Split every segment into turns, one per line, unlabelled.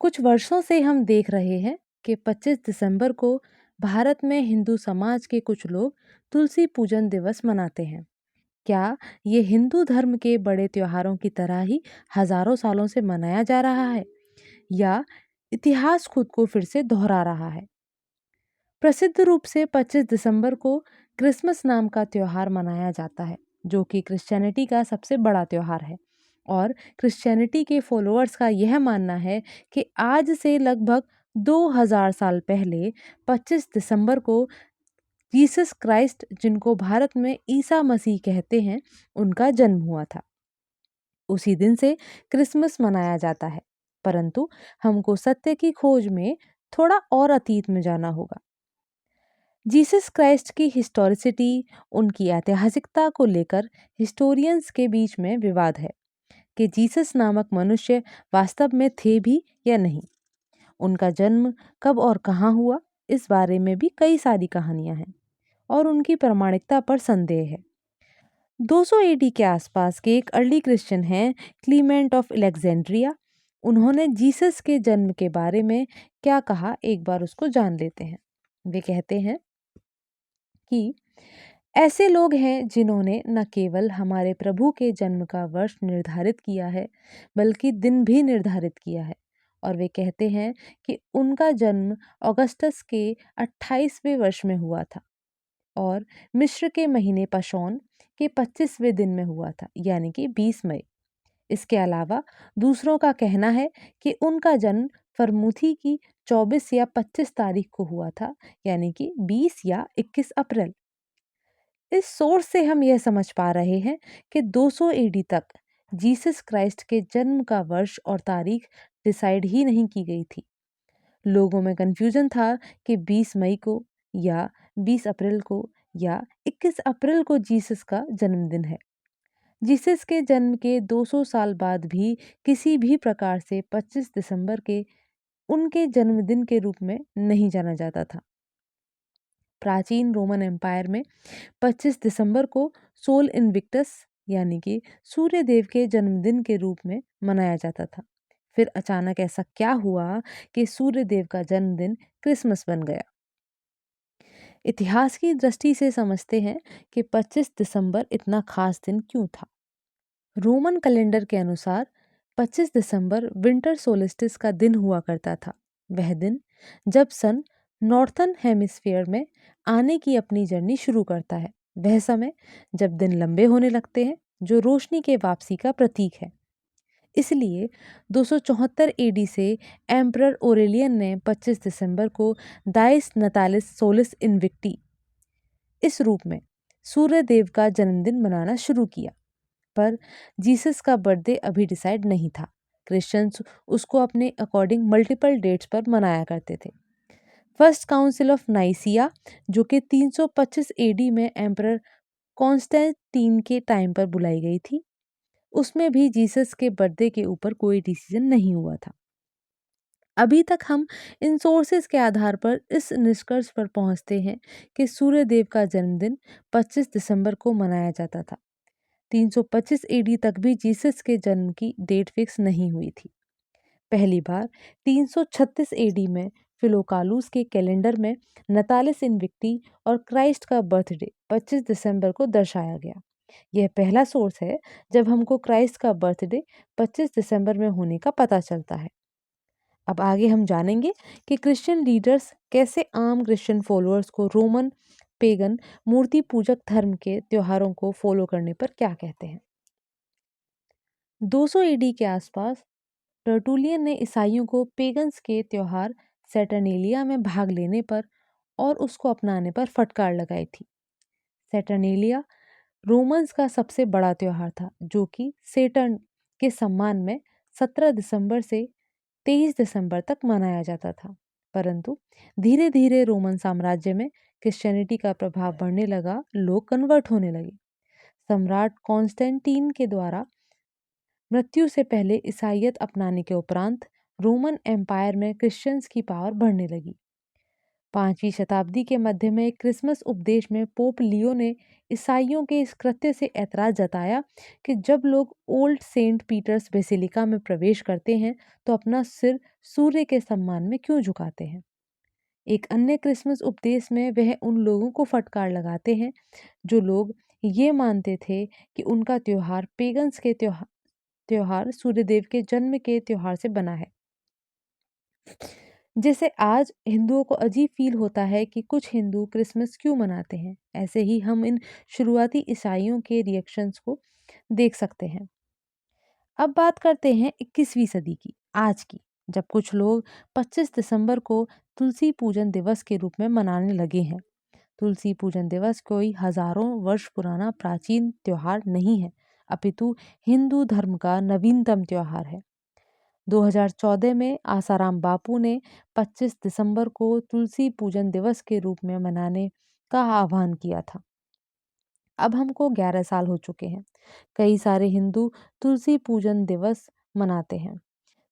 कुछ वर्षों से हम देख रहे हैं कि 25 दिसंबर को भारत में हिंदू समाज के कुछ लोग तुलसी पूजन दिवस मनाते हैं। क्या ये हिंदू धर्म के बड़े त्योहारों की तरह ही हजारों सालों से मनाया जा रहा है या इतिहास खुद को फिर से दोहरा रहा है? प्रसिद्ध रूप से 25 दिसंबर को क्रिसमस नाम का त्योहार मनाया जाता है, जो कि क्रिश्चियनिटी का सबसे बड़ा त्योहार है। और क्रिश्चियनिटी के फॉलोअर्स का यह मानना है कि आज से लगभग 2000 साल पहले 25 दिसंबर को जीसस क्राइस्ट, जिनको भारत में ईसा मसीह कहते हैं, उनका जन्म हुआ था। उसी दिन से क्रिसमस मनाया जाता है। परंतु हमको सत्य की खोज में थोड़ा और अतीत में जाना होगा। जीसस क्राइस्ट की हिस्टोरिसिटी, उनकी ऐतिहासिकता को लेकर हिस्टोरियंस के बीच में विवाद है कि जीसस नामक मनुष्य वास्तव में थे भी या नहीं। उनका जन्म कब और कहाँ हुआ, इस बारे में भी कई सारी कहानियां हैं और उनकी प्रामाणिकता पर संदेह है। 200 एडी के आसपास के एक अर्ली क्रिश्चियन हैं, क्लीमेंट ऑफ एलेक्जेंड्रिया। उन्होंने जीसस के जन्म के बारे में क्या कहा, एक बार उसको जान लेते हैं। वे कहते हैं कि ऐसे लोग हैं जिन्होंने न केवल हमारे प्रभु के जन्म का वर्ष निर्धारित किया है, बल्कि दिन भी निर्धारित किया है। और वे कहते हैं कि उनका जन्म अगस्टस के 28वें वर्ष में हुआ था और मिस्र के महीने पशौन के 25वें दिन में हुआ था, यानी कि 20 मई। इसके अलावा दूसरों का कहना है कि उनका जन्म फरमुथी की 24 या 25 तारीख को हुआ था, यानी कि 20 या 21 अप्रैल। इस सोर्स से हम यह समझ पा रहे हैं कि 200 एडी तक जीसस क्राइस्ट के जन्म का वर्ष और तारीख डिसाइड ही नहीं की गई थी। लोगों में कंफ्यूजन था कि 20 मई को या 20 अप्रैल को या 21 अप्रैल को जीसस का जन्मदिन है। जीसस के जन्म के 200 साल बाद भी किसी भी प्रकार से 25 दिसंबर के उनके जन्मदिन के रूप में नहीं जाना जाता था। प्राचीन रोमन एम्पायर में 25 दिसंबर को सोल इनविक्टस, यानी कि सूर्य देव के जन्मदिन के रूप में मनाया जाता था। फिर अचानक ऐसा क्या हुआ कि सूर्य देव का जन्मदिन क्रिसमस बन गया? इतिहास की दृष्टि से समझते हैं कि 25 दिसंबर इतना खास दिन क्यों था। रोमन कैलेंडर के अनुसार 25 दिसंबर विंटर सोलिस्टिस का दिन हुआ करता था। वह दिन जब सन नॉर्थर्न हेमिस्फीयर में आने की अपनी जर्नी शुरू करता है। वह समय जब दिन लंबे होने लगते हैं, जो रोशनी के वापसी का प्रतीक है। इसलिए 274 एडी से एम्परर ओरेलियन ने 25 दिसंबर को दाइस नतालिस सोलिस इनविक्टी, इस रूप में सूर्य देव का जन्मदिन मनाना शुरू किया। पर जीसस का बर्थडे अभी डिसाइड नहीं था। क्रिश्चियंस उसको अपने अकॉर्डिंग मल्टीपल डेट्स पर मनाया करते थे। फर्स्ट काउंसिल ऑफ नाइसिया, जो कि 325 एडी में एम्परर कॉन्स्टेंटाइन के टाइम पर बुलाई गई थी, उसमें भी जीसस के बर्थडे के ऊपर कोई डिसीजन नहीं हुआ था। अभी तक हम इन सोर्सेस के आधार पर इस निष्कर्ष पर पहुंचते हैं कि सूर्य देव का जन्मदिन 25 दिसंबर को मनाया जाता था। 325 एडी तक भी जीसस के जन्म की डेट फिक्स नहीं हुई थी। पहली बार 336 एडी में फिलोकालूस के कैलेंडर में नतालिस इनविक्टी और क्राइस्ट का बर्थडे 25 दिसंबर को दर्शाया गया। यह पहला सोर्स है जब हमको क्राइस्ट का बर्थडे 25 दिसंबर में होने का पता चलता है। अब आगे हम जानेंगे कि क्रिश्चियन लीडर्स कैसे आम क्रिश्चियन फॉलोअर्स को रोमन पेगन मूर्ति पूजक धर्म के त्योहारों को फॉलो करने पर क्या कहते हैं। 200 एडी के आसपास टर्टुलियन ने ईसाइयों को पेगन्स के त्योहार सैटर्नेलिया में भाग लेने पर और उसको अपनाने पर फटकार लगाई थी। सैटर्नेलिया रोमन्स का सबसे बड़ा त्योहार था, जो कि सेटर्न के सम्मान में 17 दिसंबर से 23 दिसंबर तक मनाया जाता था। परंतु धीरे धीरे रोमन साम्राज्य में क्रिश्चियनिटी का प्रभाव बढ़ने लगा, लोग कन्वर्ट होने लगे। सम्राट कॉन्स्टेंटीन के द्वारा मृत्यु से पहले ईसाइयत अपनाने के उपरांत रोमन एम्पायर में क्रिश्चियंस की पावर बढ़ने लगी। 5वीं शताब्दी के मध्य में क्रिसमस उपदेश में पोप लियो ने ईसाइयों के इस कृत्य से ऐतराज जताया कि जब लोग ओल्ड सेंट पीटर्स बेसिलिका में प्रवेश करते हैं तो अपना सिर सूर्य के सम्मान में क्यों झुकाते हैं। एक अन्य क्रिसमस उपदेश में वह उन लोगों को फटकार लगाते हैं जो लोग ये मानते थे कि उनका त्योहार पेगन्स के त्योहार सूर्यदेव के जन्म के त्योहार से बना है। जैसे आज हिंदुओं को अजीब फील होता है कि कुछ हिंदू क्रिसमस क्यों मनाते हैं, ऐसे ही हम इन शुरुआती ईसाइयों के रिएक्शंस को देख सकते हैं। अब बात करते हैं 21वीं सदी की, आज की, जब कुछ लोग 25 दिसंबर को तुलसी पूजन दिवस के रूप में मनाने लगे हैं। तुलसी पूजन दिवस कोई हजारों वर्ष पुराना प्राचीन त्योहार नहीं है, अपितु हिंदू धर्म का नवीनतम त्योहार है। 2014 में आसाराम बापू ने 25 दिसंबर को तुलसी पूजन दिवस के रूप में मनाने का आह्वान किया था। अब हमको 11 साल हो चुके हैं। कई सारे हिंदू तुलसी पूजन दिवस मनाते हैं।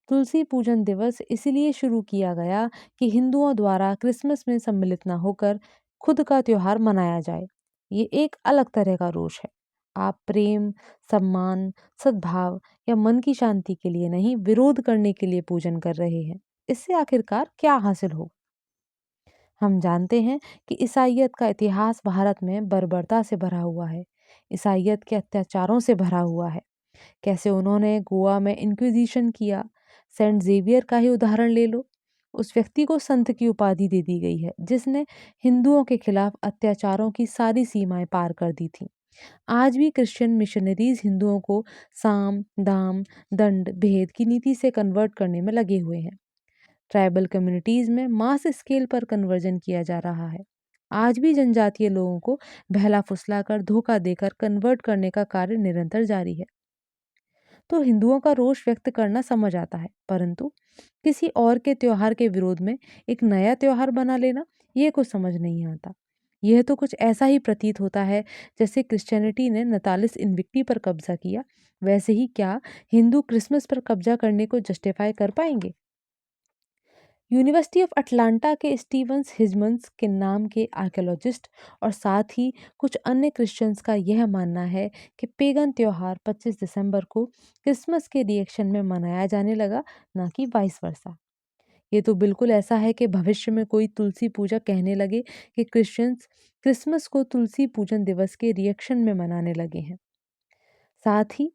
तुलसी पूजन दिवस इसलिए शुरू किया गया कि हिंदुओं द्वारा क्रिसमस में सम्मिलित न होकर खुद का त्योहार मनाया जाए। ये एक अलग तरह का रोष है। आप प्रेम, सम्मान, सद्भाव या मन की शांति के लिए नहीं, विरोध करने के लिए पूजन कर रहे हैं। इससे आखिरकार क्या हासिल होगा? हम जानते हैं कि ईसाइयत का इतिहास भारत में बर्बरता से भरा हुआ है। ईसाइयत के अत्याचारों से भरा हुआ है। कैसे उन्होंने गोवा में इंक्विजिशन किया। सेंट जेवियर का ही उदाहरण ले लो। उस व्यक्ति को संत की उपाधि दे दी गई है जिसने हिंदुओं के खिलाफ अत्याचारों की सारी सीमाएं पार कर दी थी। आज भी क्रिश्चियन मिशनरीज हिंदुओं को साम, दाम, दंड, भेद की नीति से कन्वर्ट करने में लगे हुए हैं। ट्राइबल कम्युनिटीज में मास स्केल पर कन्वर्जन किया जा रहा है। आज भी जनजातीय लोगों को बहला फुसलाकर, धोखा देकर कन्वर्ट करने का कार्य निरंतर जारी है। तो हिंदुओं का रोष व्यक्त करना समझ आता है, परंतु किसी और के त्योहार के विरोध में एक नया त्योहार बना लेना, ये कुछ समझ नहीं आता। यह तो कुछ ऐसा ही प्रतीत होता है जैसे क्रिश्चियनिटी ने नतालिस इन्विक्टी पर कब्जा किया, वैसे ही क्या हिंदू क्रिसमस पर कब्जा करने को जस्टिफाई कर पाएंगे? यूनिवर्सिटी ऑफ अटलांटा के स्टीवन्स हिजमन्स के नाम के आर्कियोलॉजिस्ट और साथ ही कुछ अन्य क्रिश्चियंस का यह मानना है कि पेगन त्योहार 25 दिसंबर को क्रिसमस के रिएक्शन में मनाया जाने लगा, ना कि वाइस वर्सा। ये तो बिल्कुल ऐसा है कि भविष्य में कोई तुलसी पूजा कहने लगे कि क्रिश्चियंस क्रिसमस को तुलसी पूजन दिवस के रिएक्शन में मनाने लगे हैं। साथ ही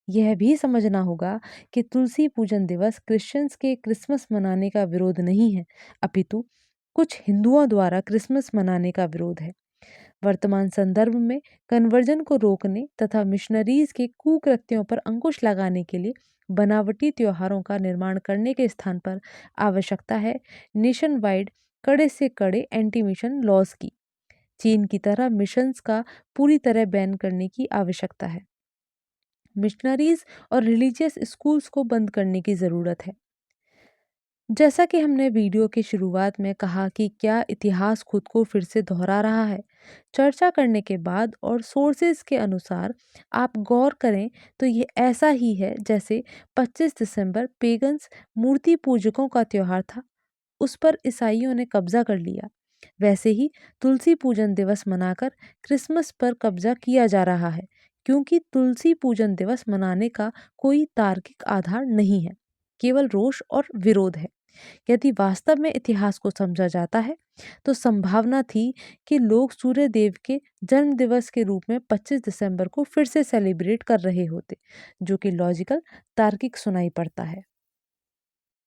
यह भी समझना होगा कि तुलसी पूजन दिवस क्रिश्चियंस के क्रिसमस मनाने का विरोध नहीं है, अपितु कुछ हिंदुओं द्वारा क्रिसमस मनाने का विरोध है। वर्तमान संदर्भ में कन्वर्जन को रोकने तथा मिशनरीज के कुकृत्यों पर अंकुश लगाने के लिए बनावटी त्योहारों का निर्माण करने के स्थान पर आवश्यकता है नेशन वाइड कड़े से कड़े एंटी मिशन लॉज की। चीन की तरह मिशंस का पूरी तरह बैन करने की आवश्यकता है। मिशनरीज और रिलीजियस स्कूल्स को बंद करने की ज़रूरत है। जैसा कि हमने वीडियो की शुरुआत में कहा कि क्या इतिहास खुद को फिर से दोहरा रहा है? चर्चा करने के बाद और सोर्सेज के अनुसार आप गौर करें तो ये ऐसा ही है जैसे 25 दिसंबर पेगन्स मूर्ति पूजकों का त्योहार था, उस पर ईसाइयों ने कब्जा कर लिया। वैसे ही तुलसी पूजन दिवस मनाकर क्रिसमस पर कब्जा किया जा रहा है, क्योंकि तुलसी पूजन दिवस मनाने का कोई तार्किक आधार नहीं है, केवल रोष और विरोध है। यदि वास्तव में इतिहास को समझा जाता है तो संभावना थी कि लोग सूर्य देव के जन्म दिवस के रूप में 25 दिसंबर को फिर से सेलिब्रेट कर रहे होते, जो कि लॉजिकल, तार्किक सुनाई पड़ता है।